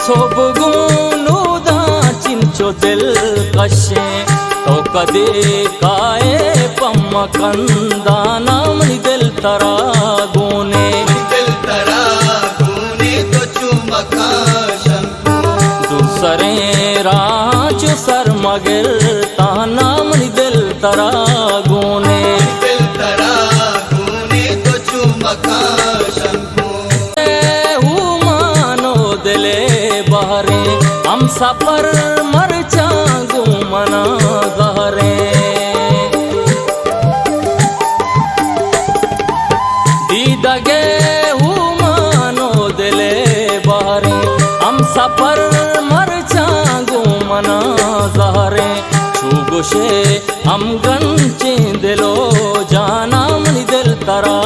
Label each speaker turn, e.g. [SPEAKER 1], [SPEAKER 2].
[SPEAKER 1] सोबगुनु दाचिंचो दिल कशे तो कदे काए पम्मा कंदाना मनी दिल तरा गोने
[SPEAKER 2] तो चुमका शंकु
[SPEAKER 1] दूसरे राज सर मगिल ताना मनी दिल तरा गोने
[SPEAKER 2] तो चुमका शंकु
[SPEAKER 1] बहरे हम सफर मर चागू मना गहरे दीदगे मानो दिले बहरे हम सफर मर चागू मना गहरे छुगुशे हम गंचे दिलो जाना मनी दिल तरा